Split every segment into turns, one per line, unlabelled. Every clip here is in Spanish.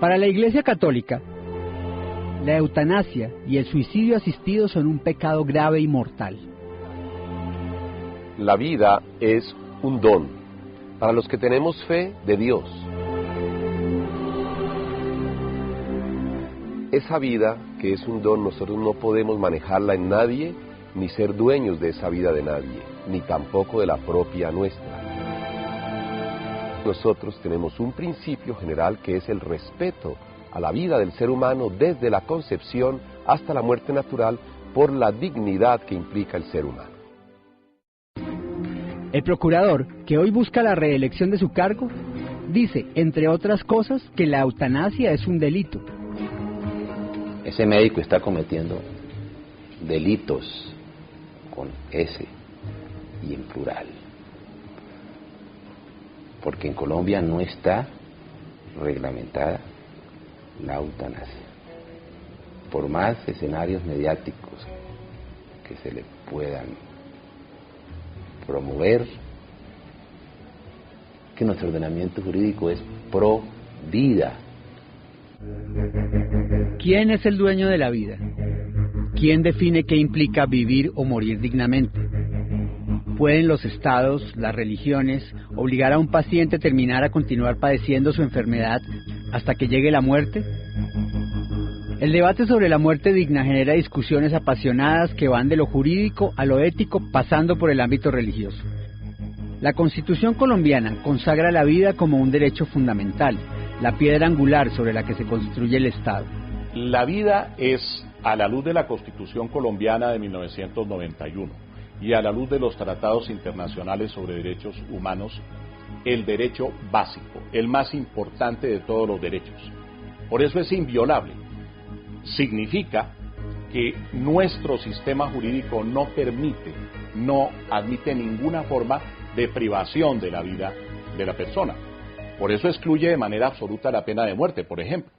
Para la Iglesia Católica, la eutanasia y el suicidio asistido son un pecado grave y mortal.
La vida es un don para los que tenemos fe de Dios. Esa vida, que es un don, nosotros no podemos manejarla en nadie, ni ser dueños de esa vida de nadie, ni tampoco de la propia nuestra. Nosotros tenemos un principio general que es el respeto a la vida del ser humano desde la concepción hasta la muerte natural por la dignidad que implica el ser humano.
El procurador, que hoy busca la reelección de su cargo, dice, entre otras cosas, que la eutanasia es un delito.
Ese médico está cometiendo delitos con S y en plural, porque en Colombia no está reglamentada la eutanasia. Por más escenarios mediáticos que se le puedan promover, que nuestro ordenamiento jurídico es pro vida.
¿Quién es el dueño de la vida? ¿Quién define qué implica vivir o morir dignamente? ¿Pueden los estados, las religiones, obligar a un paciente a terminar a continuar padeciendo su enfermedad hasta que llegue la muerte? El debate sobre la muerte digna genera discusiones apasionadas que van de lo jurídico a lo ético, pasando por el ámbito religioso. La Constitución colombiana consagra la vida como un derecho fundamental, la piedra angular sobre la que se construye el Estado.
La vida es, a la luz de la Constitución colombiana de 1991 y a la luz de los tratados internacionales sobre derechos humanos, el derecho básico, el más importante de todos los derechos. Por eso es inviolable. Significa que nuestro sistema jurídico no admite ninguna forma de privación de la vida de la persona. Por eso excluye de manera absoluta la pena de muerte, por ejemplo.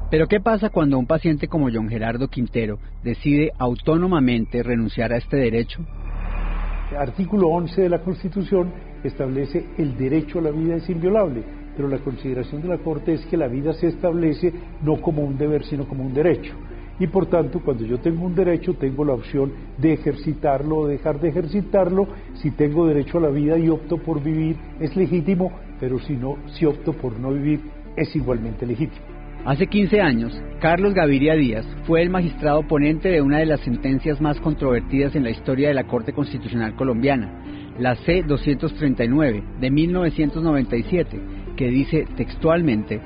Pero ¿qué pasa cuando un paciente como John Gerardo Quintero decide autónomamente renunciar a este derecho?
El artículo 11 de la Constitución establece el derecho a la vida es inviolable, pero la consideración de la Corte es que la vida se establece no como un deber, sino como un derecho. Y por tanto, cuando yo tengo un derecho, tengo la opción de ejercitarlo o dejar de ejercitarlo. Si tengo derecho a la vida y opto por vivir, es legítimo, pero si opto por no vivir, es igualmente legítimo.
Hace 15 años, Carlos Gaviria Díaz fue el magistrado ponente de una de las sentencias más controvertidas en la historia de la Corte Constitucional colombiana, la C-239 de 1997, que dice textualmente: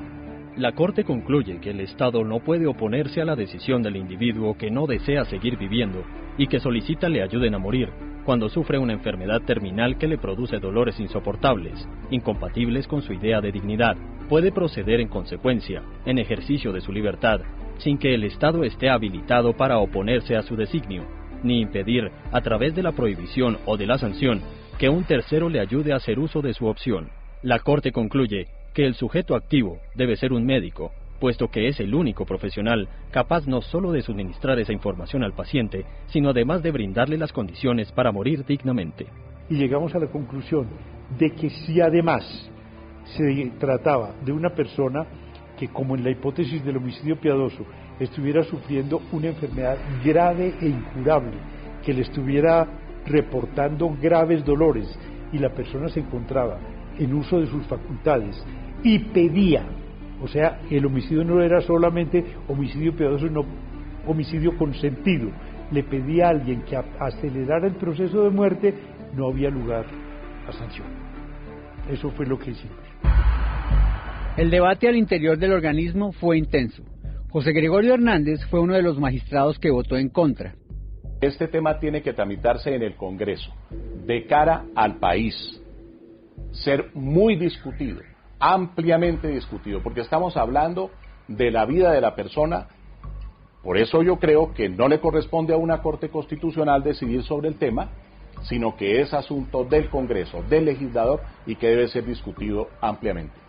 la Corte concluye que el Estado no puede oponerse a la decisión del individuo que no desea seguir viviendo y que solicita le ayuden a morir cuando sufre una enfermedad terminal que le produce dolores insoportables, incompatibles con su idea de dignidad. Puede proceder en consecuencia, en ejercicio de su libertad, sin que el Estado esté habilitado para oponerse a su designio, ni impedir, a través de la prohibición o de la sanción, que un tercero le ayude a hacer uso de su opción. La Corte concluye que el sujeto activo debe ser un médico, puesto que es el único profesional capaz no solo de suministrar esa información al paciente, sino además de brindarle las condiciones para morir dignamente.
Y llegamos a la conclusión de que si además se trataba de una persona que, como en la hipótesis del homicidio piadoso, estuviera sufriendo una enfermedad grave e incurable, que le estuviera reportando graves dolores y la persona se encontraba en uso de sus facultades y pedía, o sea, el homicidio no era solamente homicidio piadoso, sino homicidio consentido, le pedía a alguien que acelerara el proceso de muerte, no había lugar a sanción. Eso fue lo que hicimos.
El debate al interior del organismo fue intenso. José Gregorio Hernández fue uno de los magistrados que votó en contra.
Este tema tiene que tramitarse en el Congreso, de cara al país, ser muy discutido, ampliamente discutido, porque estamos hablando de la vida de la persona. Por eso yo creo que no le corresponde a una Corte Constitucional decidir sobre el tema, sino que es asunto del Congreso, del legislador, y que debe ser discutido ampliamente.